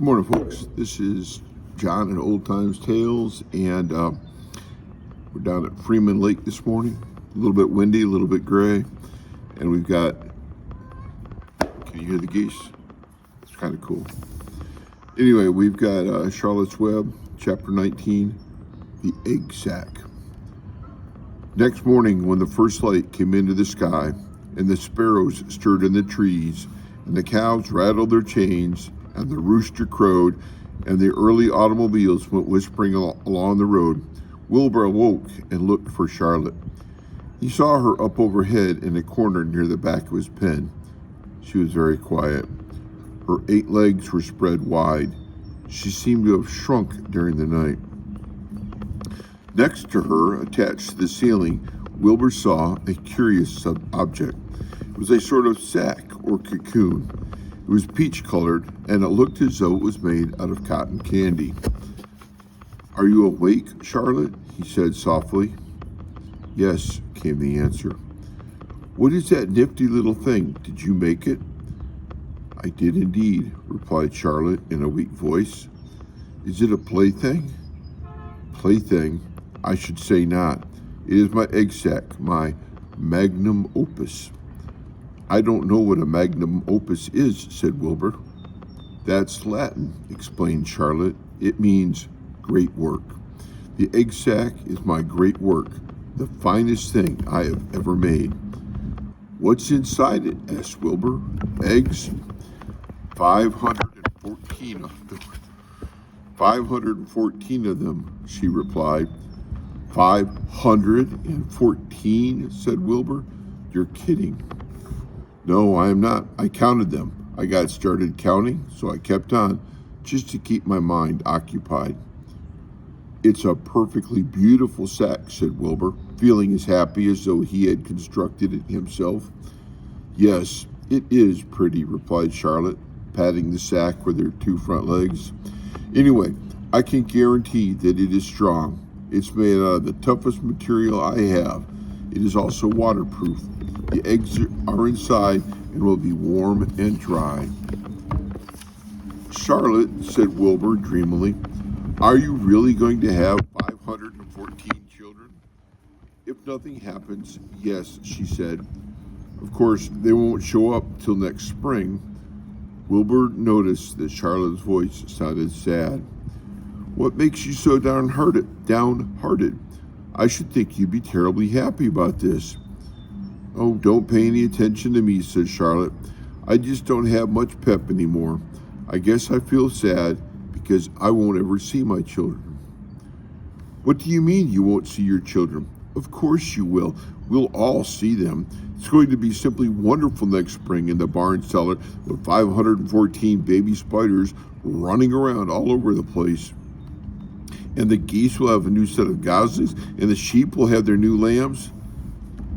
Good morning, folks. This is John at Old Times Tales, and we're down at Freeman Lake this morning. A little bit windy, a little bit gray, and we've got, can you hear the geese? It's kind of cool. Anyway, we've got Charlotte's Web, Chapter 19, The Egg Sac. Next morning, when the first light came into the sky, and the sparrows stirred in the trees, and the cows rattled their chains, and the rooster crowed, and the early automobiles went whispering along the road, Wilbur awoke and looked for Charlotte. He saw her up overhead in a corner near the back of his pen. She was very quiet. Her 8 legs were spread wide. She seemed to have shrunk during the night. Next to her, attached to the ceiling, Wilbur saw a curious object. It was a sort of sack or cocoon. It was peach-colored, and it looked as though it was made out of cotton candy. "Are you awake, Charlotte?" he said softly. "Yes," came the answer. "What is that nifty little thing? Did you make it?" "I did indeed," replied Charlotte in a weak voice. "Is it a plaything?" "Plaything? I should say not. It is my egg sac, my Magnum Opus." "I don't know what a Magnum Opus is," said Wilbur. "That's Latin," explained Charlotte. "It means great work. The egg sac is my great work, the finest thing I have ever made." "What's inside it?" asked Wilbur. "Eggs?" 514 of them. 514 of them, she replied. 514, said Wilbur. "You're kidding." "No, I am not. I counted them. I got started counting, so I kept on, just to keep my mind occupied." "It's a perfectly beautiful sack," said Wilbur, feeling as happy as though he had constructed it himself. "Yes, it is pretty," replied Charlotte, patting the sack with her 2 front legs. "Anyway, I can guarantee that it is strong. It's made out of the toughest material I have. It is also waterproof. The eggs are inside and will be warm and dry." "Charlotte," said Wilbur dreamily, "are you really going to have 514 children?" "If nothing happens, yes," she said. "Of course, they won't show up till next spring." Wilbur noticed that Charlotte's voice sounded sad. "What makes you so downhearted? I should think you'd be terribly happy about this." "Oh, don't pay any attention to me," said Charlotte. "I just don't have much pep anymore. I guess I feel sad because I won't ever see my children." "What do you mean you won't see your children?" "Of course you will. We'll all see them. It's going to be simply wonderful next spring in the barn cellar with 514 baby spiders running around all over the place. And the geese will have a new set of goslings, and the sheep will have their new lambs."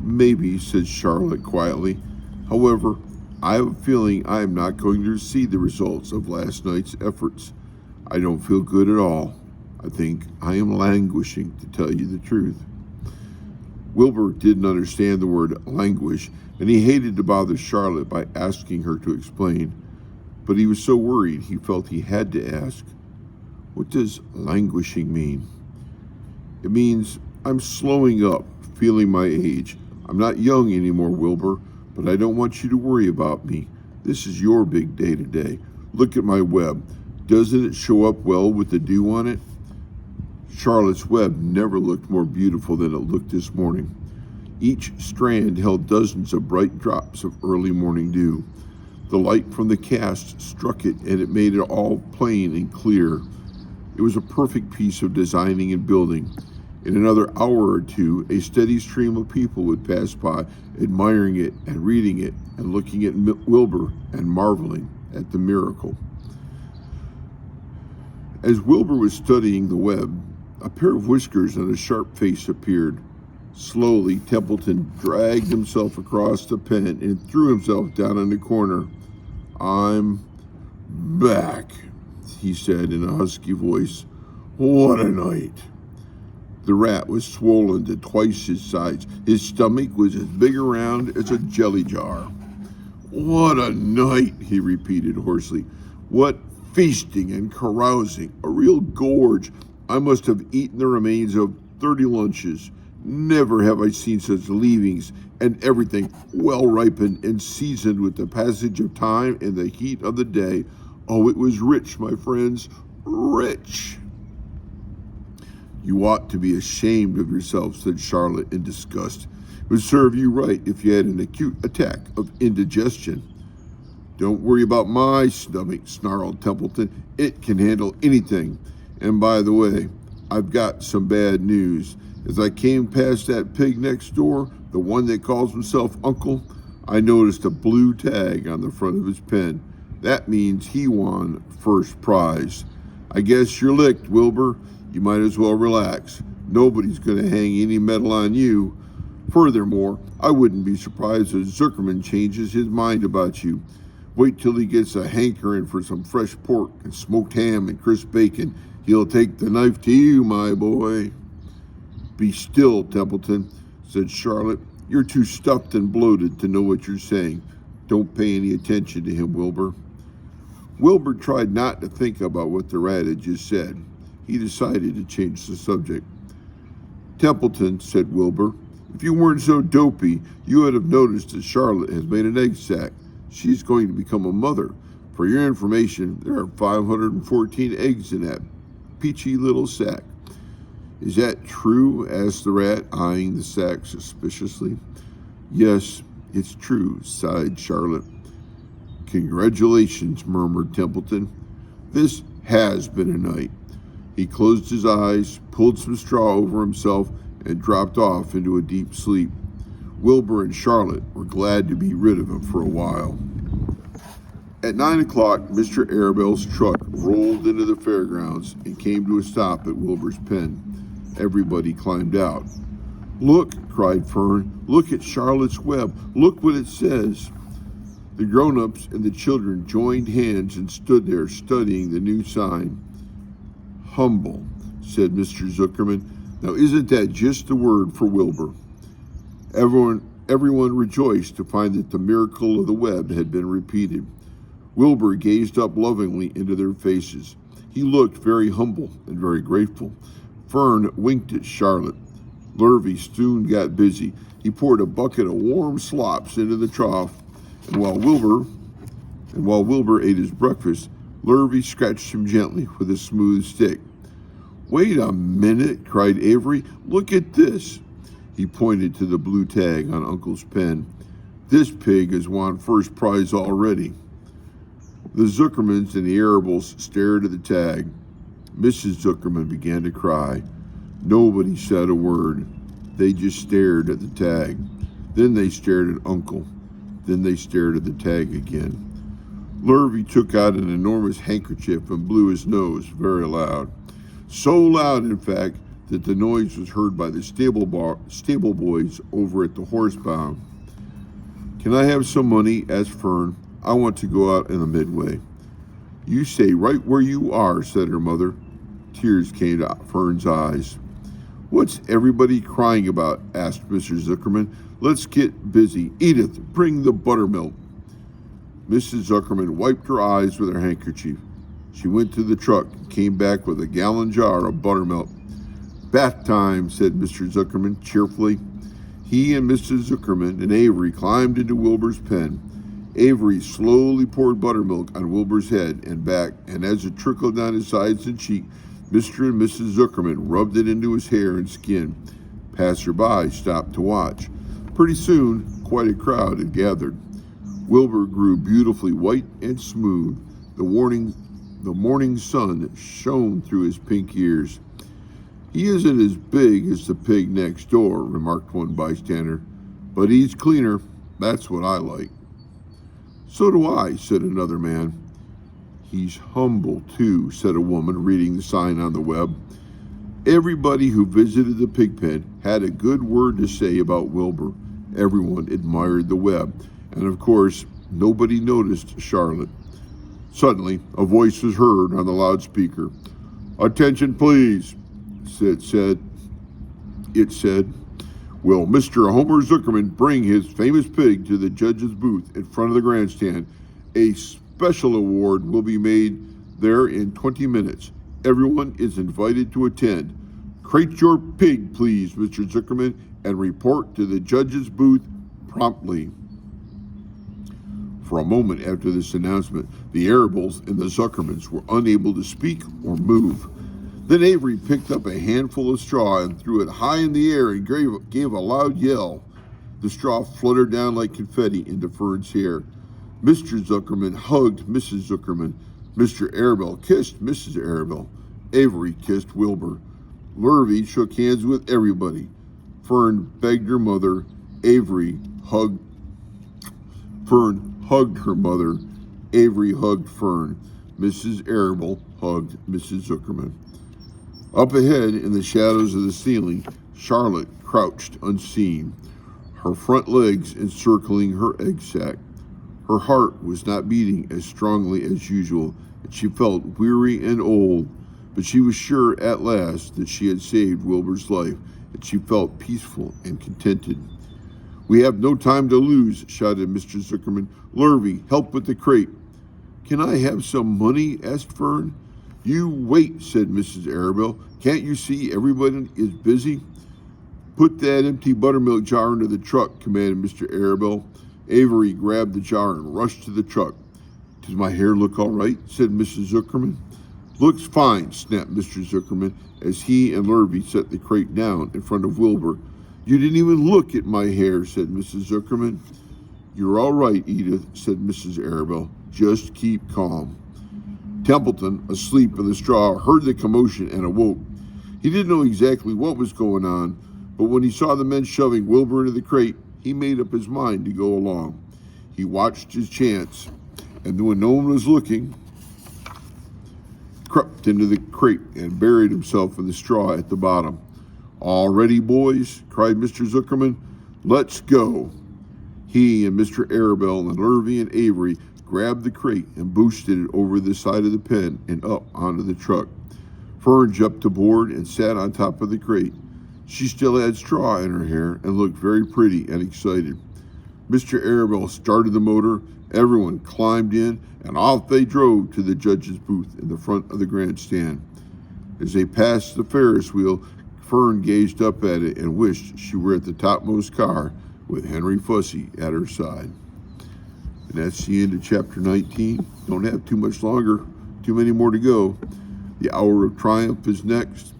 "Maybe," said Charlotte quietly. "However, I have a feeling I am not going to see the results of last night's efforts. I don't feel good at all. I think I am languishing, to tell you the truth." Wilbur didn't understand the word languish, and he hated to bother Charlotte by asking her to explain. But he was so worried he felt he had to ask. "What does languishing mean?" "It means I'm slowing up, feeling my age. I'm not young anymore, Wilbur, but I don't want you to worry about me. This is your big day today. Look at my web. Doesn't it show up well with the dew on it?" Charlotte's web never looked more beautiful than it looked this morning. Each strand held dozens of bright drops of early morning dew. The light from the cast struck it, and it made it all plain and clear. It was a perfect piece of designing and building. In another hour or two, a steady stream of people would pass by, admiring it and reading it and looking at Wilbur and marveling at the miracle. As Wilbur was studying the web, a pair of whiskers and a sharp face appeared. Slowly, Templeton dragged himself across the pen and threw himself down in the corner. "I'm back," he said in a husky voice. "What a night." The rat was swollen to twice his size. His stomach was as big around as a jelly jar. "What a night," he repeated hoarsely. "What feasting and carousing, a real gorge. I must have eaten the remains of 30 lunches. Never have I seen such leavings, and everything well ripened and seasoned with the passage of time and the heat of the day. Oh, it was rich, my friends, rich. You ought to be ashamed of yourself, said Charlotte in disgust. It would serve you right if you had an acute attack of indigestion. Don't worry about my stomach, snarled Templeton. It can handle anything. And by the way, I've got some bad news. As I came past that pig next door, the one that calls himself Uncle, I noticed a blue tag on the front of his pen. That means he won first prize. I guess you're licked, Wilbur. You might as well relax. Nobody's going to hang any medal on you. Furthermore, I wouldn't be surprised if Zuckerman changes his mind about you. Wait till he gets a hankering for some fresh pork and smoked ham and crisp bacon. He'll take the knife to you, my boy. Be still, Templeton, said Charlotte. You're too stuffed and bloated to know what you're saying. Don't pay any attention to him, Wilbur. Wilbur tried not to think about what the rat had just said. He decided to change the subject. Templeton, said Wilbur, if you weren't so dopey, you would have noticed that Charlotte has made an egg sac. She's going to become a mother. For your information, there are 514 eggs in that peachy little sack. Is that true? Asked the rat, eyeing the sack suspiciously. Yes, it's true, sighed Charlotte. Congratulations, murmured Templeton. This has been a night. He closed his eyes, pulled some straw over himself, and dropped off into a deep sleep. Wilbur and Charlotte were glad to be rid of him for a while. At 9 o'clock, Mr. Arabelle's truck rolled into the fairgrounds and came to a stop at Wilbur's pen. Everybody climbed out. Look, cried Fern, look at Charlotte's web. Look what it says. The grown-ups and the children joined hands and stood there studying the new sign. Humble, said Mr. Zuckerman. Now isn't that just the word for Wilbur? Everyone rejoiced to find that the miracle of the web had been repeated. Wilbur gazed up lovingly into their faces. He looked very humble and very grateful. Fern winked at Charlotte. Lurvy soon got busy. He poured a bucket of warm slops into the trough, and while Wilbur ate his breakfast, Lurvy scratched him gently with a smooth stick. Wait a minute, cried Avery. Look at this. He pointed to the blue tag on Uncle's pen. This pig has won first prize already. The Zuckermans and the Arables stared at the tag. Mrs. Zuckerman began to cry. Nobody said a word. They just stared at the tag. Then they stared at Uncle. Then they stared at the tag again. Lurvy took out an enormous handkerchief and blew his nose very loud. So loud, in fact, that the noise was heard by the stable boys over at the horse-bound. Can I have some money? Asked Fern. I want to go out in the midway. You stay right where you are, said her mother. Tears came to Fern's eyes. What's everybody crying about? Asked Mr. Zuckerman. Let's get busy. Edith, bring the buttermilk. Mrs. Zuckerman wiped her eyes with her handkerchief. She went to the truck and came back with a gallon jar of buttermilk. Bath time, said Mr. Zuckerman cheerfully. He and Mrs. Zuckerman and Avery climbed into Wilbur's pen. Avery slowly poured buttermilk on Wilbur's head and back, and as it trickled down his sides and cheek, Mr. and Mrs. Zuckerman rubbed it into his hair and skin. Passer-by stopped to watch. Pretty soon, quite a crowd had gathered. Wilbur grew beautifully white and smooth. The morning sun shone through his pink ears. He isn't as big as the pig next door, remarked one bystander, but he's cleaner. That's what I like. So do I, said another man. He's humble, too, said a woman reading the sign on the web. Everybody who visited the pig pen had a good word to say about Wilbur. Everyone admired the web, and of course, nobody noticed Charlotte. Suddenly, a voice was heard on the loudspeaker. Attention, please, it said. Will Mr. Homer Zuckerman bring his famous pig to the judge's booth in front of the grandstand? A special award will be made there in 20 minutes. Everyone is invited to attend. Crate your pig, please, Mr. Zuckerman, and report to the judge's booth promptly. For a moment after this announcement, the Arables and the Zuckermans were unable to speak or move. Then Avery picked up a handful of straw and threw it high in the air and gave a loud yell. The straw fluttered down like confetti into Fern's hair. Mr. Zuckerman hugged Mrs. Zuckerman. Mr. Arabelle kissed Mrs. Arabelle. Avery kissed Wilbur. Lurvy shook hands with everybody. Fern begged her mother. Fern hugged her mother. Avery hugged Fern. Mrs. Arabelle hugged Mrs. Zuckerman. Up ahead, in the shadows of the ceiling, Charlotte crouched unseen, her front legs encircling her egg sac. Her heart was not beating as strongly as usual, and she felt weary and old, but she was sure at last that she had saved Wilbur's life, and she felt peaceful and contented. "We have no time to lose," shouted Mr. Zuckerman. "Lurvy, help with the crate." "Can I have some money?" asked Fern. "You wait," said Mrs. Arabelle. "Can't you see everybody is busy?" "Put that empty buttermilk jar into the truck," commanded Mr. Arabelle. Avery grabbed the jar and rushed to the truck. "Does my hair look all right?" said Mrs. Zuckerman. "Looks fine," snapped Mr. Zuckerman as he and Lurvy set the crate down in front of Wilbur. "You didn't even look at my hair," said Mrs. Zuckerman. "You're all right, Edith," said Mrs. Arabelle. "Just keep calm." Templeton, asleep in the straw, heard the commotion and awoke. He didn't know exactly what was going on, but when he saw the men shoving Wilbur into the crate, he made up his mind to go along. He watched his chance, and when no one was looking, crept into the crate and buried himself in the straw at the bottom. "All ready, boys?" cried Mr. Zuckerman. "Let's go." He and Mr. Arabelle and Lurvy and Avery grabbed the crate and boosted it over the side of the pen and up onto the truck. Fern jumped aboard and sat on top of the crate. She still had straw in her hair and looked very pretty and excited. Mr. Arabelle started the motor, everyone climbed in, and off they drove to the judge's booth in the front of the grandstand. As they passed the Ferris wheel, Fern gazed up at it and wished she were at the topmost car with Henry Fussy at her side. And that's the end of chapter 19. Don't have too much longer, too many more to go. The Hour of Triumph is next.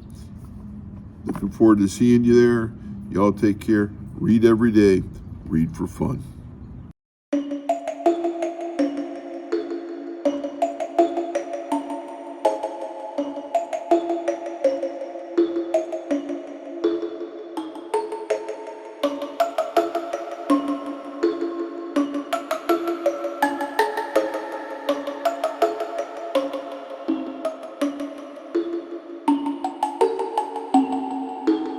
Looking forward to seeing you there. Y'all take care. Read every day. Read for fun.